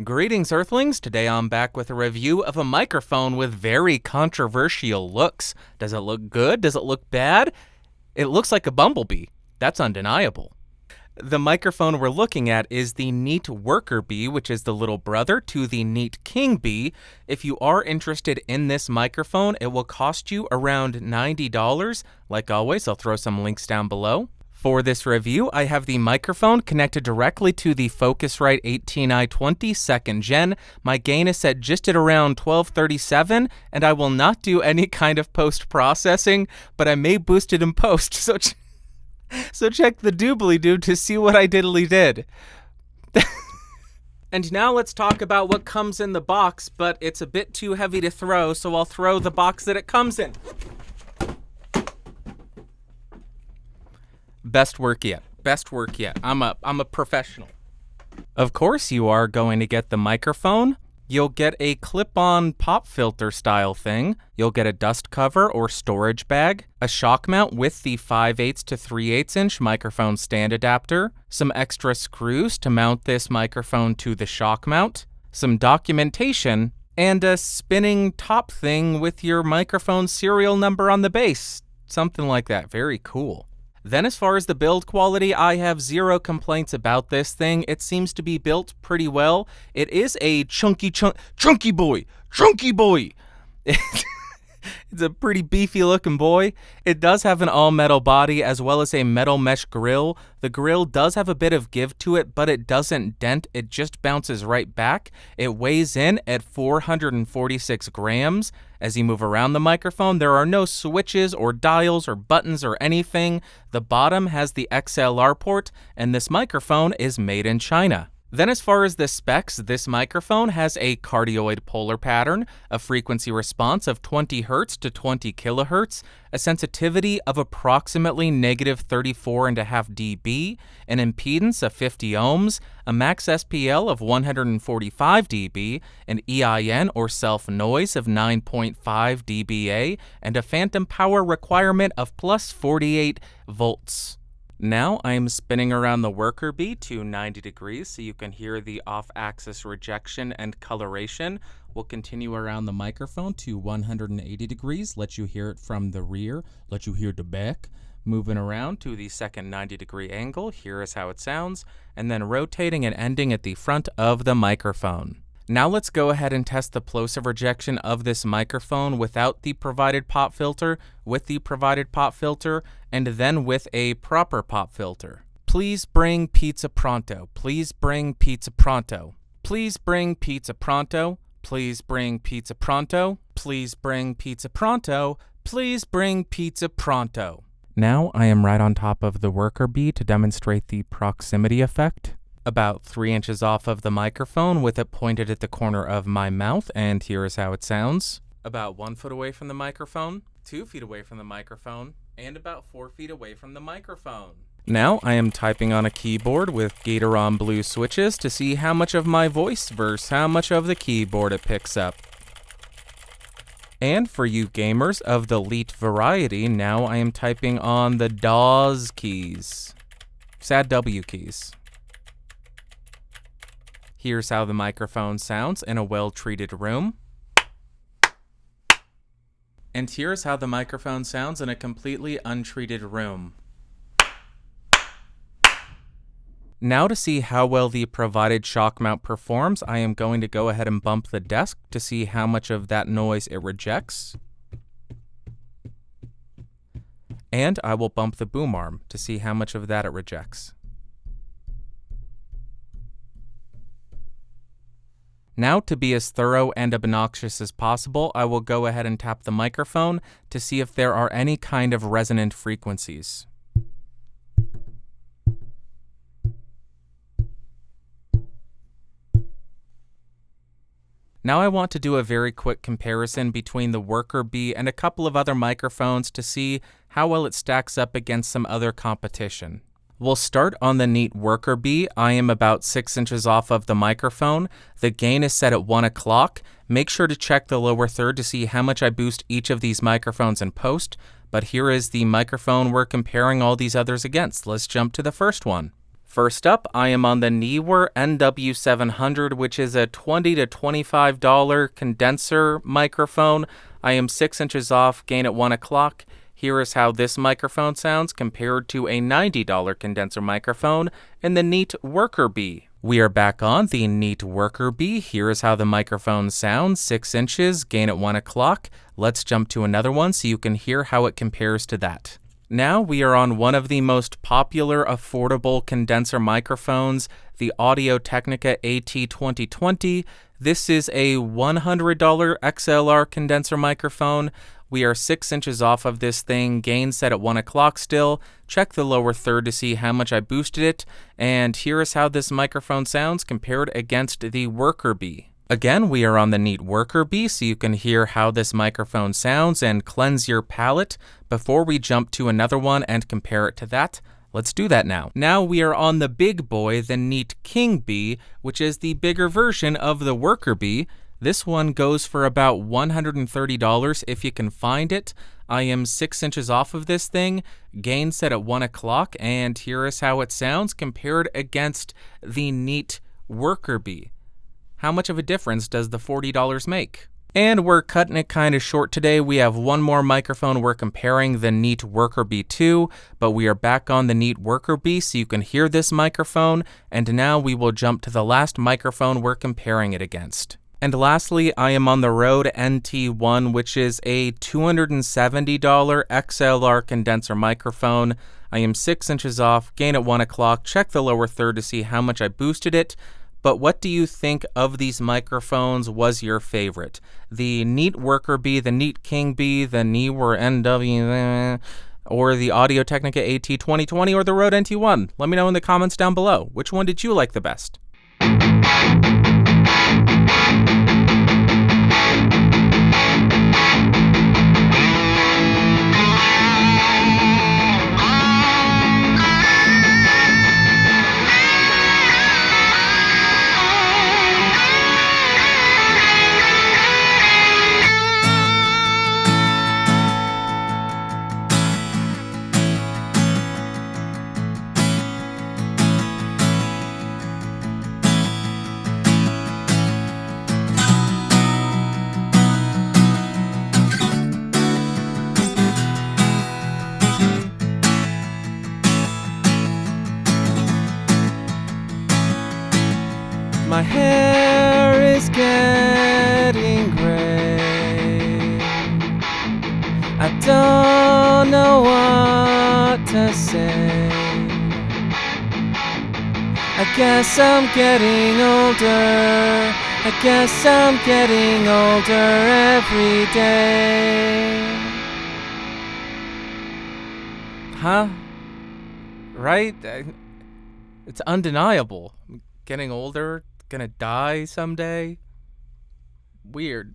Greetings, Earthlings! Today I'm back with a review of a microphone with very controversial looks. Does it look good? Does it look bad? It looks like a bumblebee. That's undeniable. The microphone we're looking at is the Neat Worker Bee, which is the little brother to the Neat King Bee. If you are interested in this microphone, it will cost you around $90. Like always, I'll throw some links down below. For this review, I have the microphone connected directly to the Focusrite AT2020 2nd Gen. My gain is set just at around 1237, and I will not do any kind of post-processing, but I may boost it in post, so check the doobly-doo to see what I diddly did. And now let's talk about what comes in the box, but it's a bit too heavy to throw, so I'll throw the box that it comes in. Best work yet. Best work yet. I'm a professional. Of course you are going to get the microphone. You'll get a clip-on pop filter style thing. You'll get a dust cover or storage bag, a shock mount with the 5/8 to 3/8 inch microphone stand adapter, some extra screws to mount this microphone to the shock mount, some documentation, and a spinning top thing with your microphone serial number on the base. Something like that. Very cool. Then as far as the build quality, I have zero complaints about this thing. It seems to be built pretty well. It is a chunky boy. It's a pretty beefy looking boy. It does have an all-metal body as well as a metal mesh grill. The grill does have a bit of give to it, but it doesn't dent. It just bounces right back. It weighs in at 446 grams. As you move around the microphone, there are no switches or dials or buttons or anything. The bottom has the XLR port, and this microphone is made in China. Then as far as the specs, this microphone has a cardioid polar pattern, a frequency response of 20 Hz to 20 kHz, a sensitivity of approximately -34.5 dB, an impedance of 50 ohms, a max SPL of 145 dB, an EIN or self-noise of 9.5 dBA, and a phantom power requirement of plus 48 volts. Now I'm spinning around the worker bee to 90 degrees so you can hear the off-axis rejection and coloration. We'll continue around the microphone to 180 degrees, let you hear it from the rear, let you hear the back. Moving around to the second 90-degree angle, here is how it sounds, and then rotating and ending at the front of the microphone. Now let's go ahead and test the plosive rejection of this microphone without the provided pop filter, with the provided pop filter, and then with a proper pop filter. Please bring pizza pronto. Please bring pizza pronto. Please bring pizza pronto. Please bring pizza pronto. Please bring pizza pronto. Please bring pizza pronto. Now I am right on top of the worker bee to demonstrate the proximity effect. About 3 inches off of the microphone with it pointed at the corner of my mouth, and here is how it sounds. About 1 foot away from the microphone, 2 feet away from the microphone, and about 4 feet away from the microphone. Now I am typing on a keyboard with Gatoron blue switches to see how much of my voice versus how much of the keyboard it picks up. And for you gamers of the elite variety, now I am typing on the DAWs keys. Sad W keys. Here's how the microphone sounds in a well-treated room. And here's how the microphone sounds in a completely untreated room. Now to see how well the provided shock mount performs, I am going to go ahead and bump the desk to see how much of that noise it rejects. And I will bump the boom arm to see how much of that it rejects. Now, to be as thorough and obnoxious as possible, I will go ahead and tap the microphone to see if there are any kind of resonant frequencies. Now I want to do a very quick comparison between the worker bee and a couple of other microphones to see how well it stacks up against some other competition. We'll start on the Neat Worker Bee. I am about 6 inches off of the microphone. The gain is set at 1 o'clock. Make sure to check the lower third to see how much I boost each of these microphones in post. But here is the microphone we're comparing all these others against. Let's jump to the first one. First up, I am on the Neewer NW700, which is a $20 to $25 condenser microphone. I am 6 inches off, gain at 1 o'clock. Here is how this microphone sounds compared to a $90 condenser microphone in the Neat Worker Bee. We are back on the Neat Worker Bee. Here is how the microphone sounds, 6 inches, gain at 1 o'clock. Let's jump to another one so you can hear how it compares to that. Now we are on one of the most popular affordable condenser microphones, the Technica AT2020. This is a $100 XLR condenser microphone. We are 6 inches off of this thing, gain set at 1 o'clock still. Check the lower third to see how much I boosted it, and here is how this microphone sounds compared against the Worker Bee. Again, we are on the Neat Worker Bee, so you can hear how this microphone sounds and cleanse your palate before we jump to another one and compare it to that. Let's do that now. Now we are on the big boy, the Neat King Bee, which is the bigger version of the Worker Bee. This one goes for about $130 if you can find it. I am 6 inches off of this thing, gain set at 1 o'clock, and here is how it sounds compared against the Neat Worker Bee. How much of a difference does the $40 make? And we're cutting it kind of short today. We have one more microphone we're comparing, the Neat Worker Bee to, but we are back on the Neat Worker Bee so you can hear this microphone, and now we will jump to the last microphone we're comparing it against. And lastly, I am on the Rode NT1, which is a $270 XLR condenser microphone. I am 6 inches off, gain at 1 o'clock, check the lower third to see how much I boosted it. But what do you think of these microphones was your favorite? The Neat Worker Bee, the Neat King Bee, the Neewer NW, or the Technica AT2020, or the Rode NT1? Let me know in the comments down below. Which one did you like the best? My hair is getting gray. I don't know what to say. I guess I'm getting older. I guess I'm getting older every day. Huh? Right? It's undeniable. I'm getting older. Gonna die someday. Weird.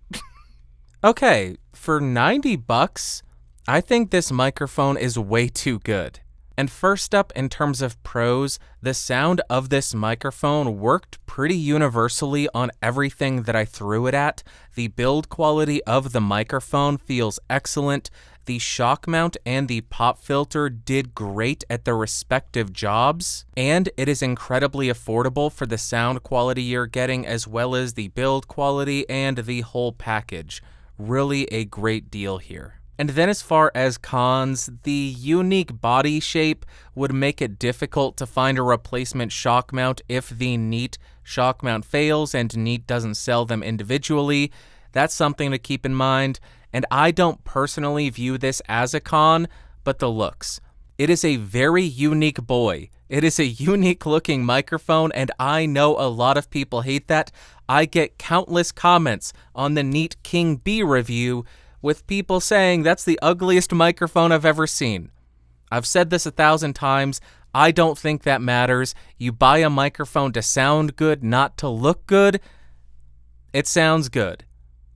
Okay, for $90, I think this microphone is way too good. And first up, in terms of pros, the sound of this microphone worked pretty universally on everything that I threw it at. The build quality of the microphone feels excellent. The shock mount and the pop filter did great at their respective jobs, and it is incredibly affordable for the sound quality you're getting, as well as the build quality and the whole package. Really a great deal here. And then as far as cons, the unique body shape would make it difficult to find a replacement shock mount if the Neat shock mount fails and Neat doesn't sell them individually. That's something to keep in mind. And I don't personally view this as a con, but the looks. It is a very unique boy. It is a unique looking microphone, and I know a lot of people hate that. I get countless comments on the Neat King Bee review with people saying that's the ugliest microphone I've ever seen. I've said this 1,000 times. I don't think that matters. You buy a microphone to sound good, not to look good. It sounds good.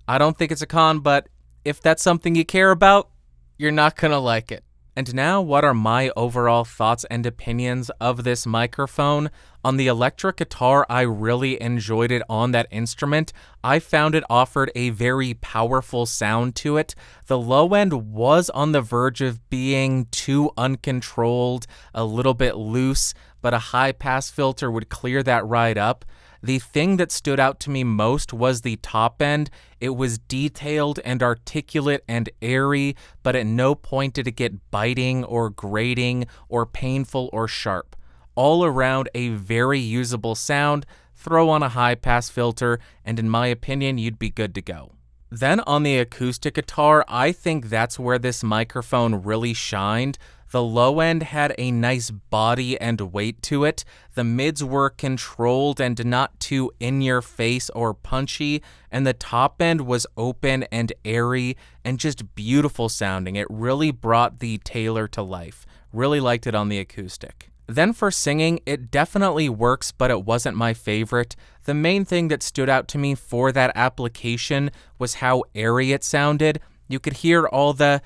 I don't think it's a con, but if that's something you care about, you're not gonna like it. And now, what are my overall thoughts and opinions of this microphone? On the electric guitar, I really enjoyed it on that instrument. I found it offered a very powerful sound to it. The low end was on the verge of being too uncontrolled, a little bit loose, but a high-pass filter would clear that right up. The thing that stood out to me most was the top end. It was detailed and articulate and airy, but at no point did it get biting or grating or painful or sharp. All around a very usable sound. Throw on a high-pass filter, and in my opinion, you'd be good to go. Then on the acoustic guitar, I think that's where this microphone really shined. The low end had a nice body and weight to it. The mids were controlled and not too in-your-face or punchy, and the top end was open and airy and just beautiful sounding. It really brought the Taylor to life. Really liked it on the acoustic. Then for singing, it definitely works, but it wasn't my favorite. The main thing that stood out to me for that application was how airy it sounded. You could hear all the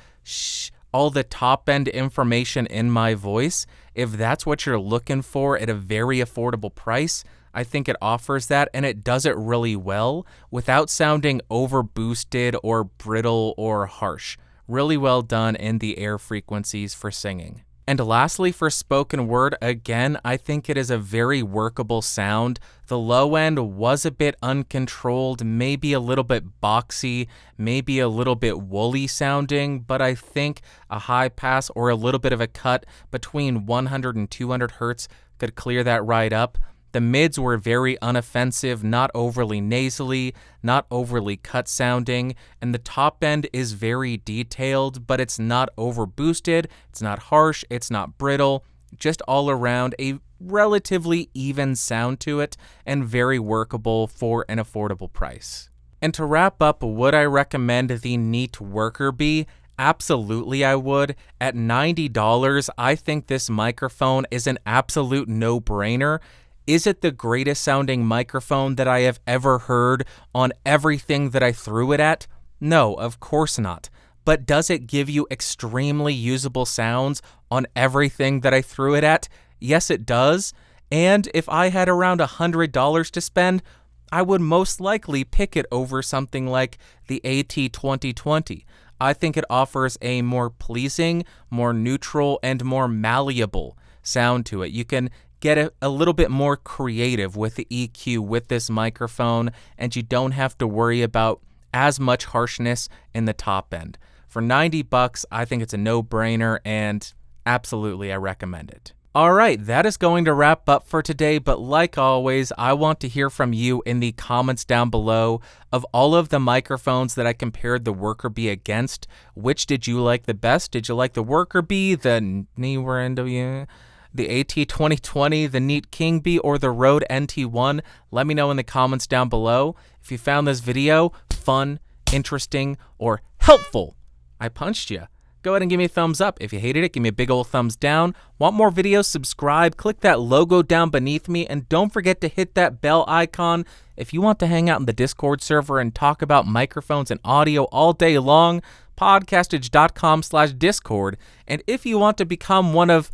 top end information in my voice. If that's what you're looking for at a very affordable price, I think it offers that, and it does it really well without sounding over boosted or brittle or harsh. Really well done in the air frequencies for singing. And lastly, for spoken word, again, I think it is a very workable sound. The low end was a bit uncontrolled, maybe a little bit boxy, maybe a little bit woolly sounding, but I think a high pass or a little bit of a cut between 100 and 200 hertz could clear that right up. The mids were very unoffensive, not overly nasally, not overly cut sounding, and the top end is very detailed, but it's not over boosted, it's not harsh, it's not brittle, just all around a relatively even sound to it and very workable for an affordable price. And to wrap up, would I recommend the Neat Worker Bee? Absolutely I would. At $90, I think this microphone is an absolute no-brainer. Is it the greatest sounding microphone that I have ever heard on everything that I threw it at? No, of course not. But does it give you extremely usable sounds on everything that I threw it at? Yes, it does. And if I had around $100 to spend, I would most likely pick it over something like the AT2020. I think it offers a more pleasing, more neutral, and more malleable sound to it. You can get a little bit more creative with the EQ with this microphone, and you don't have to worry about as much harshness in the top end. For $90, I think it's a no-brainer, and absolutely I recommend it. All right, that is going to wrap up for today, but like always, I want to hear from you in the comments down below. Of all of the microphones that I compared the Worker Bee against, which did you like the best? Did you like the Worker Bee, the Neewer NW, the AT2020, the Neat King Bee, or the Rode NT1? Let me know in the comments down below. If you found this video fun, interesting, or helpful, I punched you. Go ahead and give me a thumbs up. If you hated it, give me a big old thumbs down. Want more videos? Subscribe. Click that logo down beneath me, and don't forget to hit that bell icon. If you want to hang out in the Discord server and talk about microphones and audio all day long, podcastage.com/discord. And if you want to become one of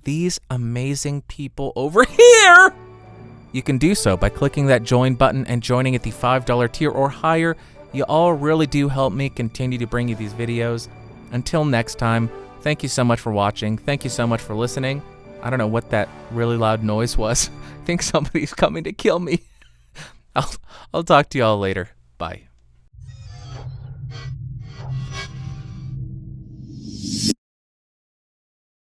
these amazing people over here, you can do so by clicking that join button and joining at the $5 tier or higher. You all really do help me continue to bring you these videos. Until next time, thank you so much for watching. Thank you so much for listening. I don't know what that really loud noise was. I think somebody's coming to kill me. I'll talk to you all later. Bye.